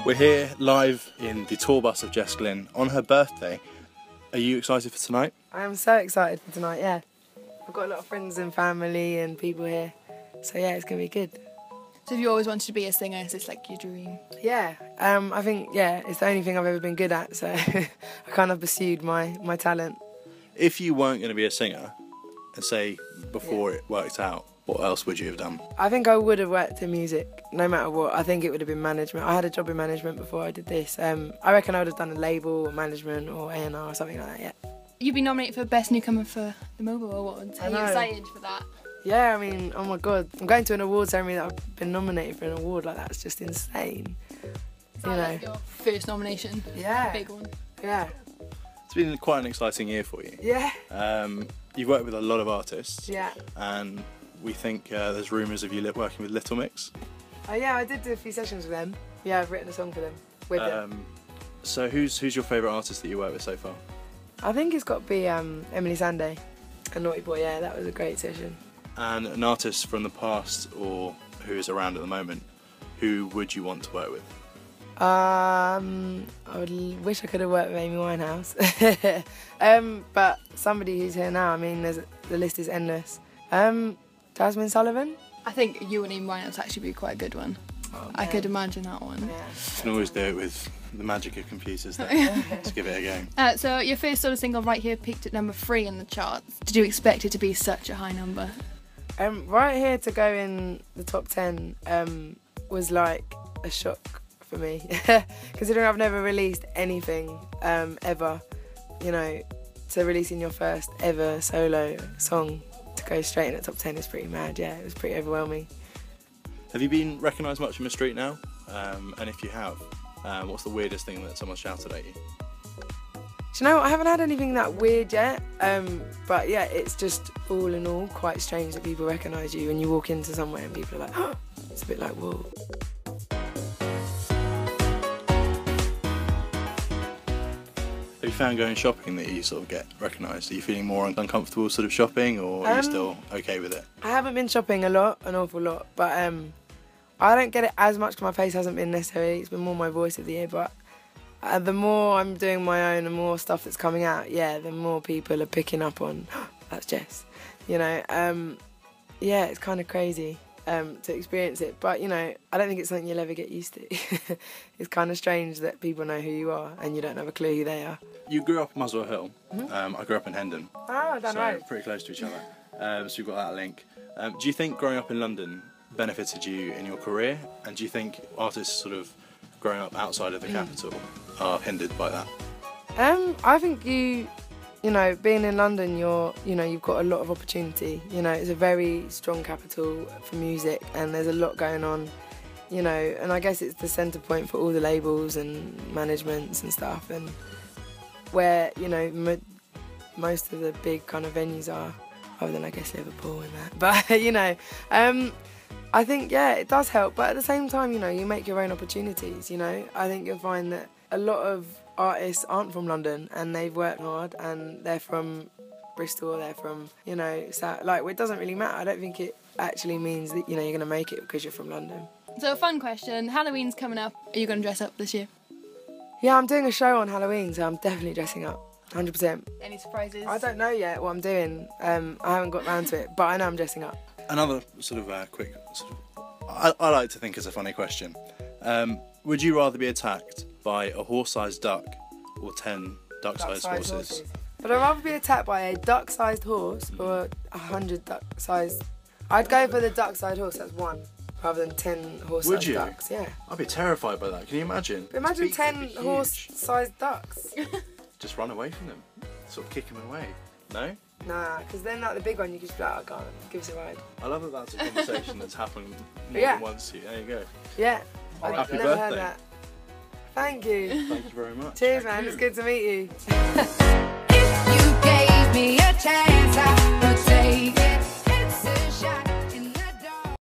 We're here live in the tour bus of Jess Glynne on her birthday. Are you excited for tonight? I am so excited for tonight, yeah. I've got a lot of friends and family and people here, so yeah, it's going to be good. So have you always wanted to be a singer? Is this like your dream? Yeah, I think, yeah, it's the only thing I've ever been good at, so I kind of pursued my talent. If you weren't going to be a singer, and say before it worked out, what else would you have done? I think I would have worked in music, no matter what. I think it would have been management. I had a job in management before I did this. I reckon I would have done a label or management or A&R or something like that, yeah. You've been nominated for Best Newcomer for the Mobile Awards. Are you excited for that? Yeah, I mean, oh my God. I'm going to an award ceremony that I've been nominated for an award like that. It's just insane. Is that like your first nomination? Yeah. Big one. Yeah. It's been quite an exciting year for you. Yeah. You've worked with a lot of artists. Yeah. And we think there's rumours of you working with Little Mix. Oh yeah, I did do a few sessions with them. Yeah, I've written a song for them. With them. So who's your favourite artist that you worked with so far? I think it's got to be Emily Sandé and Naughty Boy. Yeah, that was a great session. And an artist from the past or who is around at the moment, who would you want to work with? I wish I could have worked with Amy Winehouse. But somebody who's here now, I mean, the list is endless. Jasmine Sullivan? I think you and Amy Winehouse actually be quite a good one. Oh, I could imagine that one. Yeah. You can always do it with the magic of computers there. Let's give it a go. So your first sort of single, Right Here, peaked at number 3 in the charts. Did you expect it to be such a high number? Right Here to go in the top 10 was like a shock for me. Considering I've never released anything ever, you know, to releasing your first ever solo song to go straight in the top 10 is pretty mad. Yeah, it was pretty overwhelming. Have you been recognised much in the street now? And if you have, what's the weirdest thing that someone shouted at you? Do you know what? I haven't had anything that weird yet, but yeah, it's just all in all quite strange that people recognise you when you walk into somewhere and people are like, oh, it's a bit like, whoa. Have you found going shopping that you sort of get recognised? Are you feeling more uncomfortable sort of shopping, or are you still okay with it? I haven't been shopping a lot, an awful lot, but I don't get it as much because my face hasn't been necessarily, it's been more my voice of the year, but the more I'm doing my own and more stuff that's coming out, yeah, the more people are picking up on, that's Jess, you know. Yeah, it's kind of crazy to experience it, but you know, I don't think it's something you'll ever get used to. It's kind of strange that people know who you are and you don't have a clue who they are. You grew up in Muswell Hill. I grew up in Hendon. Oh, done right. Pretty close to each other. So you've got that link. Do you think growing up in London benefited you in your career? And do you think artists sort of growing up outside of the capital are hindered by that? I think you know, being in London, you've got a lot of opportunity. You know, it's a very strong capital for music, and there's a lot going on. You know, and I guess it's the centre point for all the labels and managements and stuff, and where you know most of the big kind of venues are, other than I guess Liverpool and that. But you know, I think yeah, it does help. But at the same time, you know, you make your own opportunities. You know, I think you'll find that a lot of artists aren't from London and they've worked hard and they're from Bristol, they're from, you know, South, like, well, it doesn't really matter. I don't think it actually means that, you know, you're going to make it because you're from London. So a fun question, Halloween's coming up. Are you going to dress up this year? Yeah, I'm doing a show on Halloween, so I'm definitely dressing up, 100%. Any surprises? I don't know yet what I'm doing. I haven't got round to it, but I know I'm dressing up. Another sort of quick, I like to think it's a funny question. Would you rather be attacked by a horse-sized duck or 10 duck-sized horses? But I'd rather be attacked by a duck-sized horse or 100 duck-sized... I'd go for the duck-sized horse, that's one, rather than 10 horse-sized ducks. Yeah. I'd be terrified by that, can you imagine? But imagine 10 horse-sized ducks. Just run away from them, sort of kick them away, no? Nah, because then like the big one you could just be like, oh, go on, give us a ride. I love that that's a conversation that's happened more than once to you. There you go. Yeah. All right, I've never heard that. Thank you. Thank you very much. Cheers, man. It's good to meet you. If you gave me a chance, I would take it.